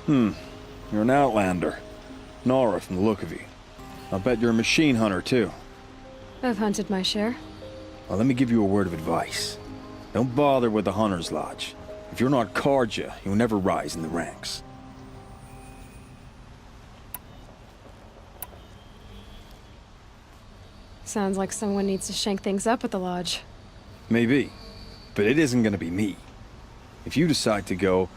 You're an outlander. Nora from the look of you. I'll bet you're a machine hunter, too. I've hunted my share. Well, let me give you a word of advice. Don't bother with the Hunter's Lodge. If you're not Carja, you'll never rise in the ranks. Sounds like someone needs to shank things up at the lodge. Maybe, but it isn't gonna be me. If you decide to go,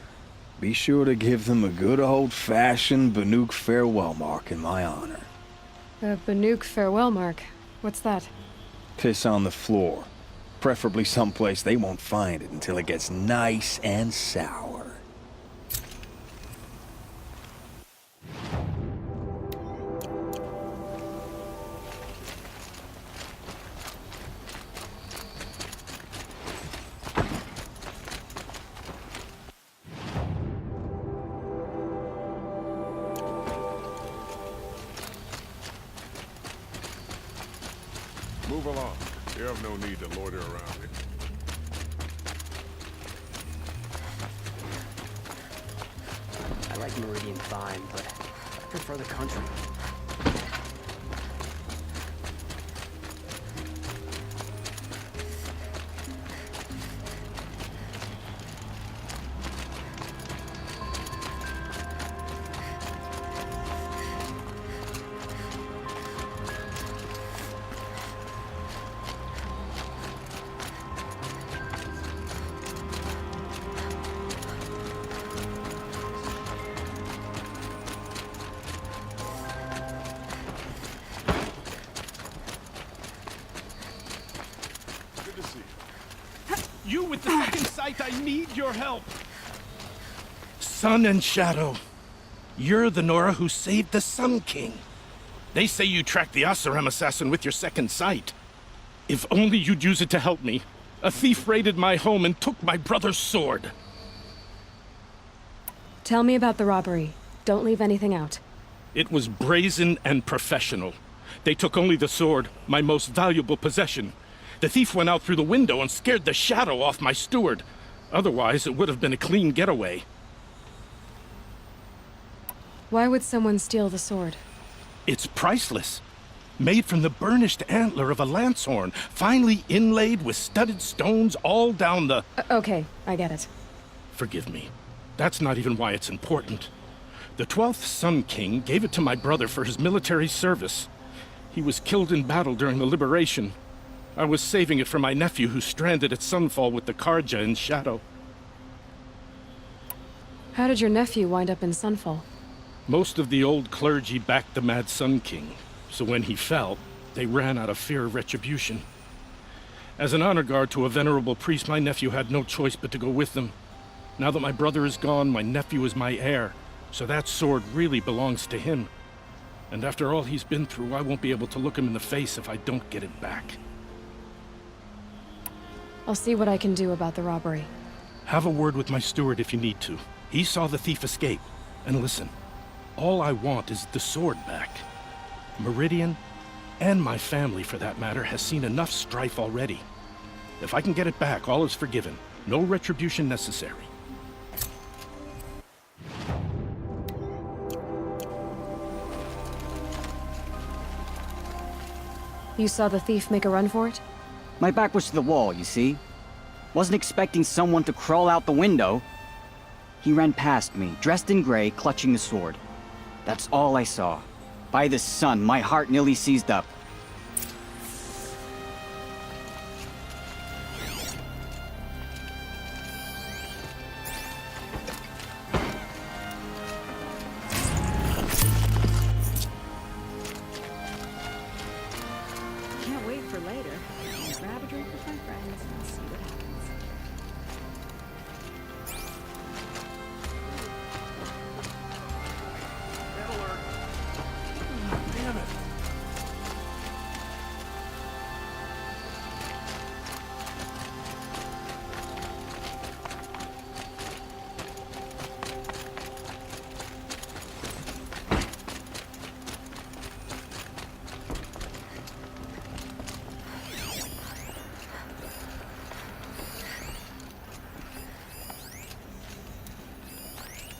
be sure to give them a good old-fashioned Banuk farewell mark in my honor. A Banuk farewell mark. What's that? Piss on the floor. Preferably someplace they won't find it until it gets nice and sour. Move along. You have no need to loiter around here. I like Meridian fine, but I prefer the country. You with the second sight, I need your help. Sun and Shadow, you're the Nora who saved the Sun King. They say you tracked the Asaram assassin with your second sight. If only you'd use it to help me. A thief raided my home and took my brother's sword. Tell me about the robbery. Don't leave anything out. It was brazen and professional. They took only the sword, my most valuable possession. The thief went out through the window and scared the shadow off my steward. Otherwise, it would have been a clean getaway. Why would someone steal the sword? It's priceless. Made from the burnished antler of a lancehorn, finely inlaid with studded stones all down the... Okay, I get it. Forgive me. That's not even why it's important. The 12th Sun King gave it to my brother for his military service. He was killed in battle during the liberation. I was saving it for my nephew who's stranded at Sunfall with the Carja in Shadow. How did your nephew wind up in Sunfall? Most of the old clergy backed the Mad Sun King, so when he fell, they ran out of fear of retribution. As an honor guard to a venerable priest, my nephew had no choice but to go with them. Now that my brother is gone, my nephew is my heir, so that sword really belongs to him. And after all he's been through, I won't be able to look him in the face if I don't get it back. I'll see what I can do about the robbery. Have a word with my steward if you need to. He saw the thief escape. And listen, all I want is the sword back. Meridian, and my family for that matter, has seen enough strife already. If I can get it back, all is forgiven. No retribution necessary. You saw the thief make a run for it? My back was to the wall, you see? Wasn't expecting someone to crawl out the window. He ran past me, dressed in gray, clutching the sword. That's all I saw. By the sun, my heart nearly seized up. Can't wait for later. Grab a drink with my friends and see what happens. Damn it!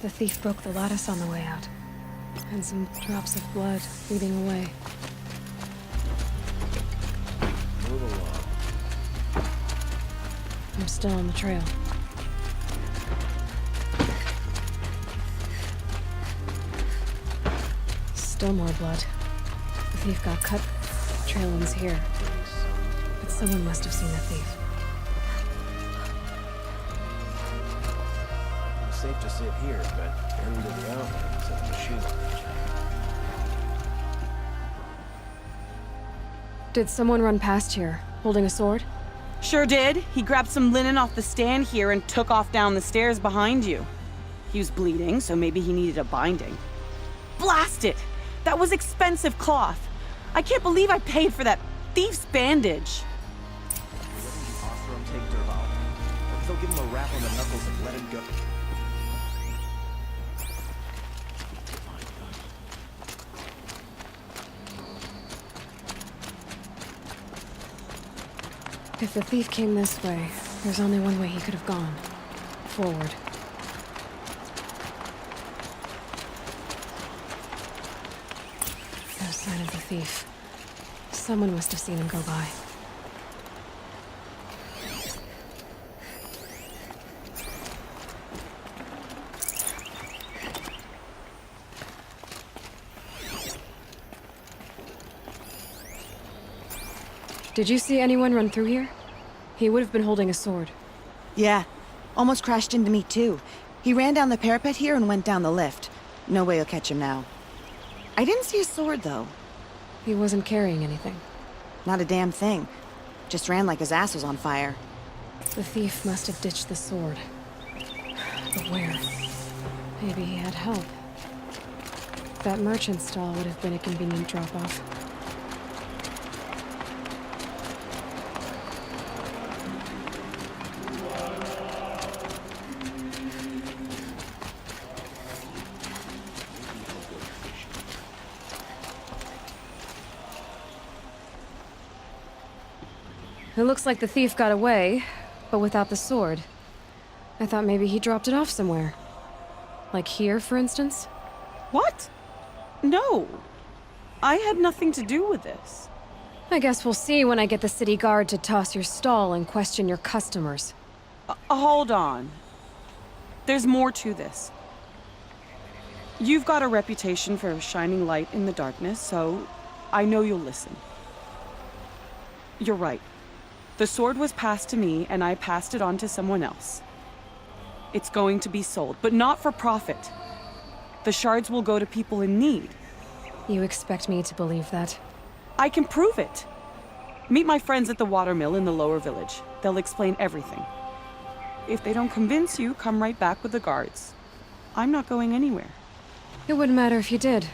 The thief broke the lattice on the way out. And some drops of blood leading away. Move along. I'm still on the trail. Still more blood. The thief got cut. Trail ends here. But someone must have seen the thief. It's safe to sit here, but turn to the outlands and the machine will reach out. Did someone run past here, holding a sword? Sure did. He grabbed some linen off the stand here and took off down the stairs behind you. He was bleeding, so maybe he needed a binding. Blast it! That was expensive cloth. I can't believe I paid for that thief's bandage. Whether you offer him take Duvalls, or if they'll give him a rap on the knuckles and let him go. If the thief came this way, there's only one way he could have gone. Forward. No sign of the thief. Someone must have seen him go by. Did you see anyone run through here? He would have been holding a sword. Yeah, almost crashed into me too. He ran down the parapet here and went down the lift. No way you'll catch him now. I didn't see a sword though. He wasn't carrying anything. Not a damn thing. Just ran like his ass was on fire. The thief must have ditched the sword. But where? Maybe he had help. That merchant stall would have been a convenient drop-off. It looks like the thief got away, but without the sword. I thought maybe he dropped it off somewhere. Like here, for instance? What? No. I had nothing to do with this. I guess we'll see when I get the city guard to toss your stall and question your customers. Hold on. There's more to this. You've got a reputation for shining light in the darkness, so I know you'll listen. You're right. The sword was passed to me, and I passed it on to someone else. It's going to be sold, but not for profit. The shards will go to people in need. You expect me to believe that? I can prove it. Meet my friends at the watermill in the lower village. They'll explain everything. If they don't convince you, come right back with the guards. I'm not going anywhere. It wouldn't matter if you did.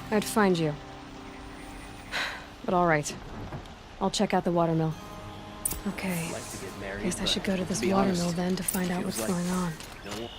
I'd find you. But all right. I'll check out the watermill. Okay. Like to get married, Guess I but should go to this to be watermill honest, then to find out feels what's like going on. no one-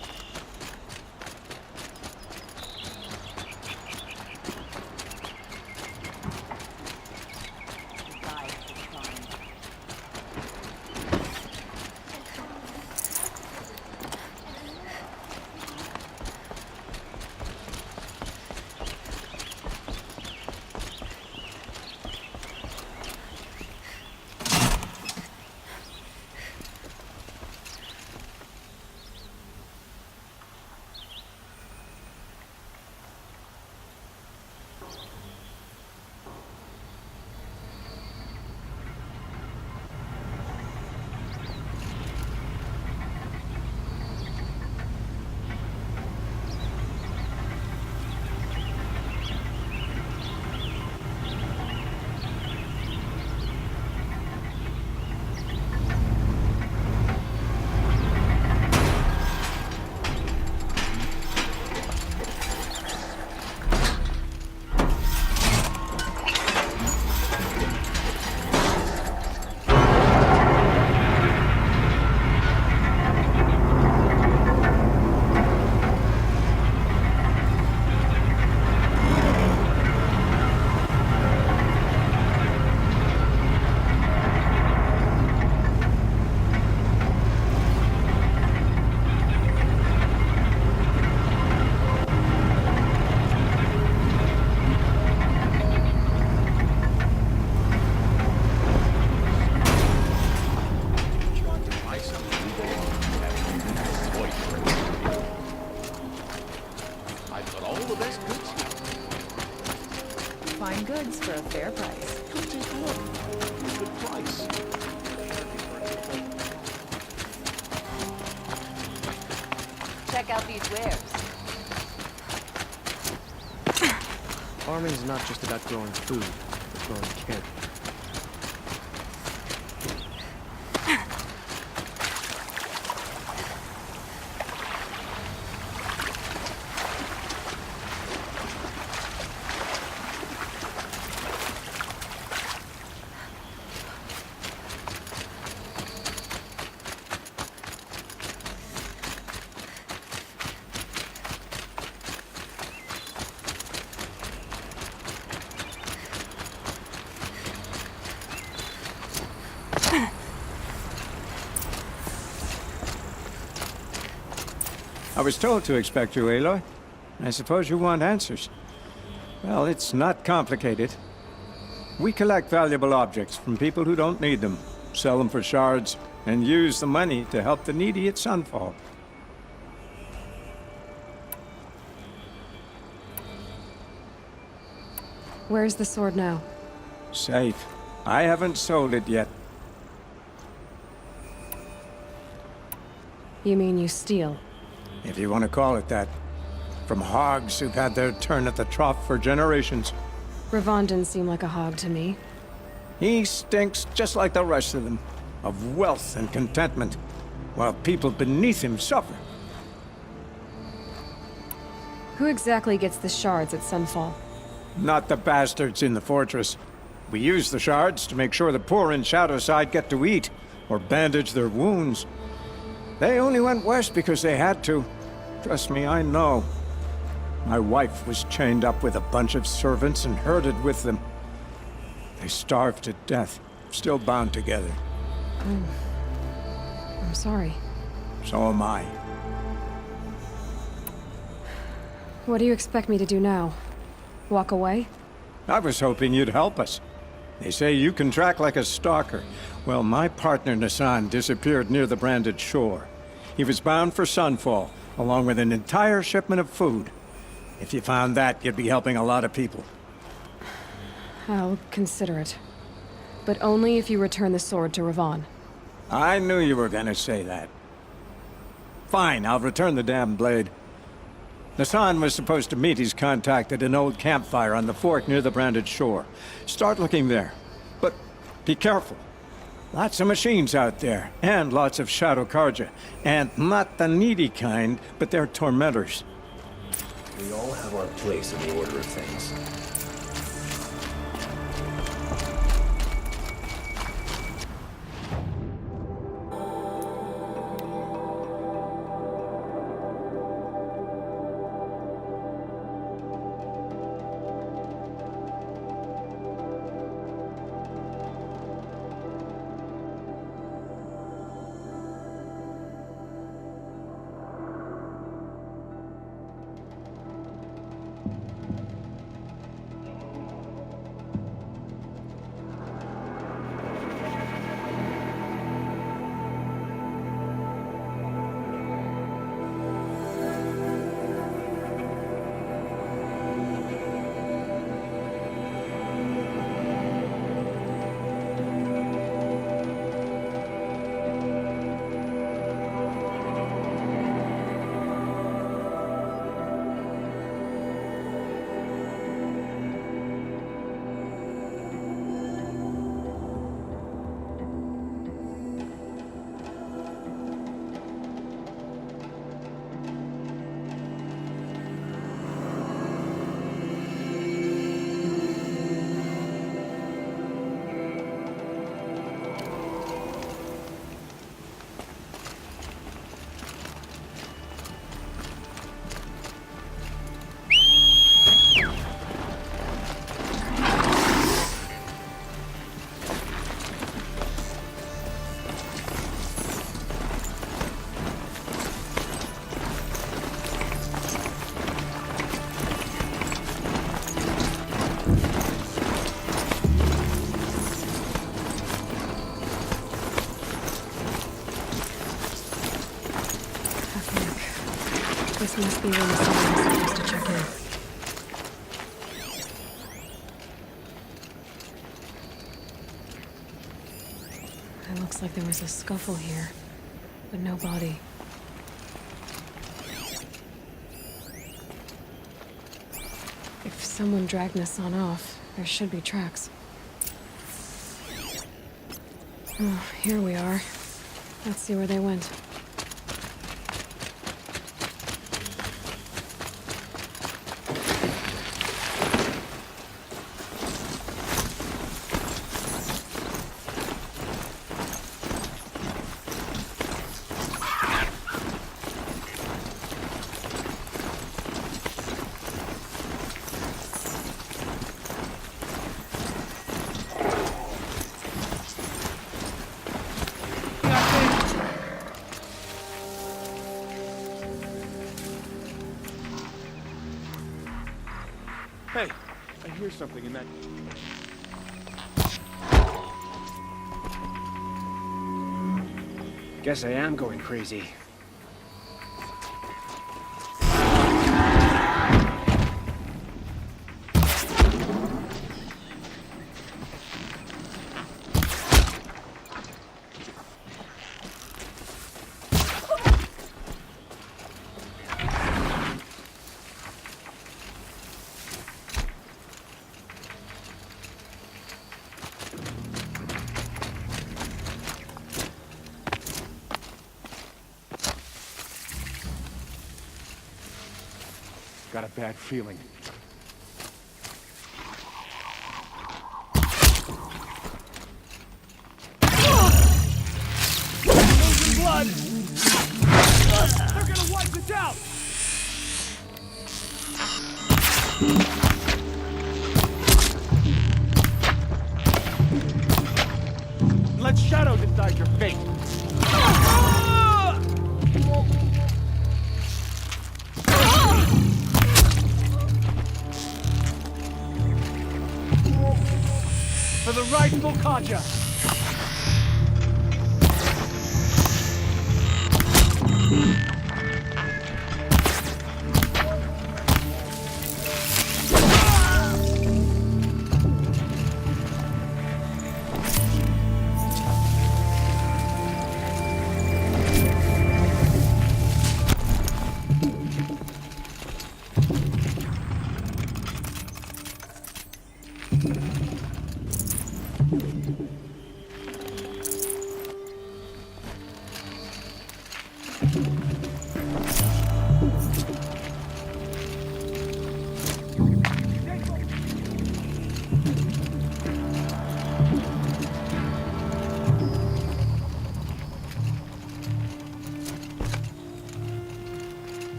Fine goods for a fair price. Come take a look. Good price. Check out these wares. Farming is not just about growing food, but growing character. I was told to expect you, Aloy. I suppose you want answers. Well, it's not complicated. We collect valuable objects from people who don't need them, sell them for shards, and use the money to help the needy at Sunfall. Where's the sword now? Safe. I haven't sold it yet. You mean you steal? If you want to call it that. From hogs who've had their turn at the trough for generations. Ravon didn't seem like a hog to me. He stinks just like the rest of them, of wealth and contentment, while people beneath him suffer. Who exactly gets the shards at Sunfall? Not the bastards in the fortress. We use the shards to make sure the poor in Shadowside get to eat, or bandage their wounds. They only went west because they had to. Trust me, I know. My wife was chained up with a bunch of servants and herded with them. They starved to death, still bound together. I'm sorry. So am I. What do you expect me to do now? Walk away? I was hoping you'd help us. They say you can track like a stalker. Well, my partner Nassan disappeared near the branded shore. He was bound for Sunfall, along with an entire shipment of food. If you found that, you'd be helping a lot of people. I'll consider it. But only if you return the sword to Ravon. I knew you were gonna say that. Fine, I'll return the damn blade. Nassan was supposed to meet his contact at an old campfire on the fork near the branded shore. Start looking there. But be careful. Lots of machines out there, and lots of Shadow Karja. And not the needy kind, but they're tormentors. We all have our place in the order of things. This must be where the someone is supposed to check in. Looks like there was a scuffle here, but no body. If someone dragged Nassan off, there should be tracks. Oh, here we are. Let's see where they went. Hey, I hear something in that... Guess I am going crazy. Got a bad feeling. Losing blood! They're gonna wipe us out! Let Shadow decide your fate! For the rightful Kaja!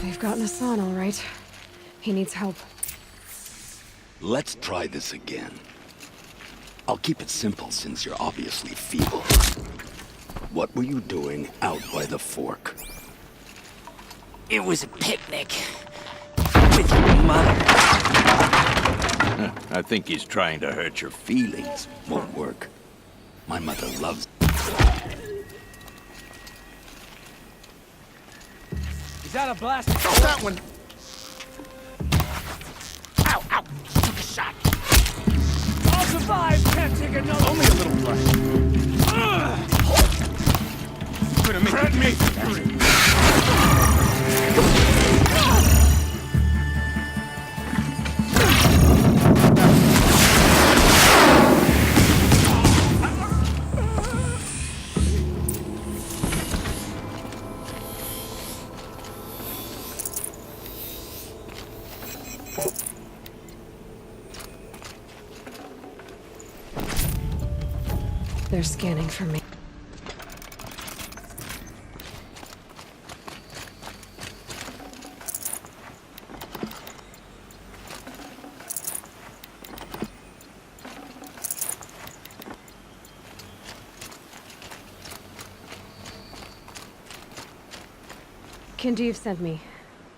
They've got Nassan, all right. He needs help. Let's try this again. I'll keep it simple since you're obviously feeble. What were you doing out by the fork? It was a picnic. With your mother. I think he's trying to hurt your feelings. Won't work. My mother loves... Is that a blast? Oh, that one! Ow, ow! Took a shot! I'll survive! Can't take another! Only a little brush. Gonna make me angry! They're scanning for me. Kinjeev sent me.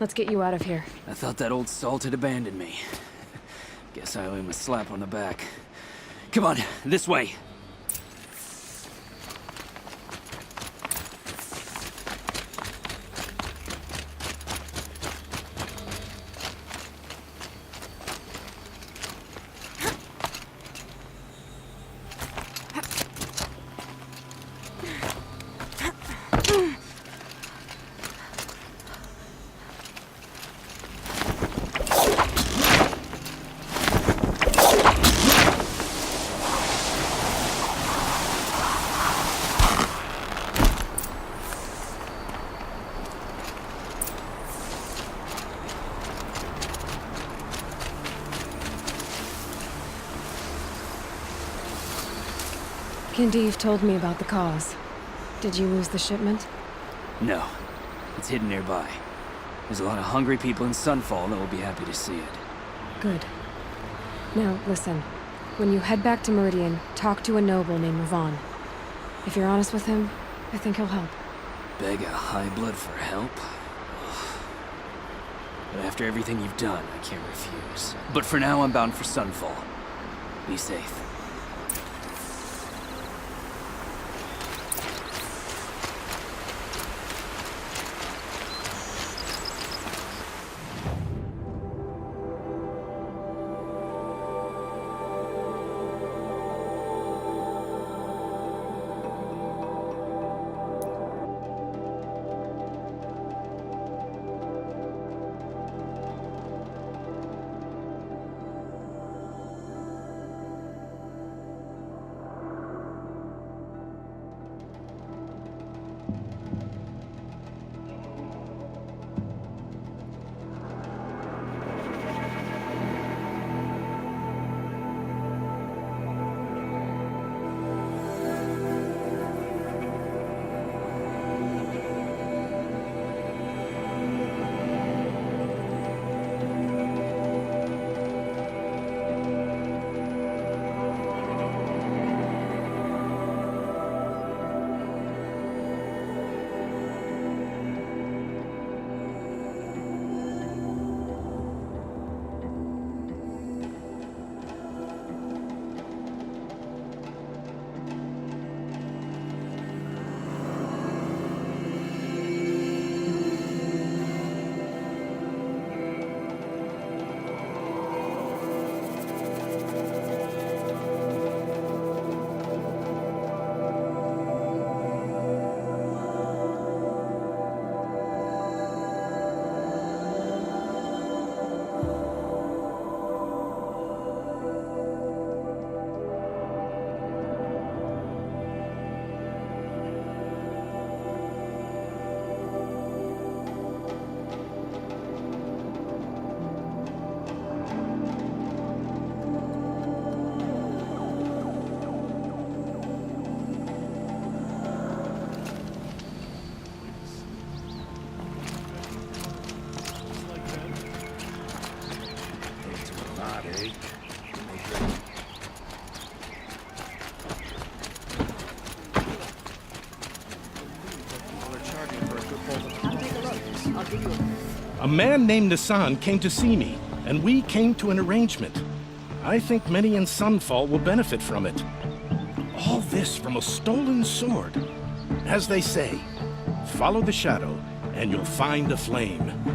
Let's get you out of here. I thought that old salt had abandoned me. Guess I owe him a slap on the back. Come on, this way. Kindeev told me about the cause. Did you lose the shipment? No. It's hidden nearby. There's a lot of hungry people in Sunfall that will be happy to see it. Good. Now, listen. When you head back to Meridian, talk to a noble named Ravon. If you're honest with him, I think he'll help. Beg a high blood for help? But after everything you've done, I can't refuse. But for now, I'm bound for Sunfall. Be safe. A man named Nissan came to see me, and we came to an arrangement. I think many in Sunfall will benefit from it. All this from a stolen sword. As they say, follow the shadow, and you'll find a flame.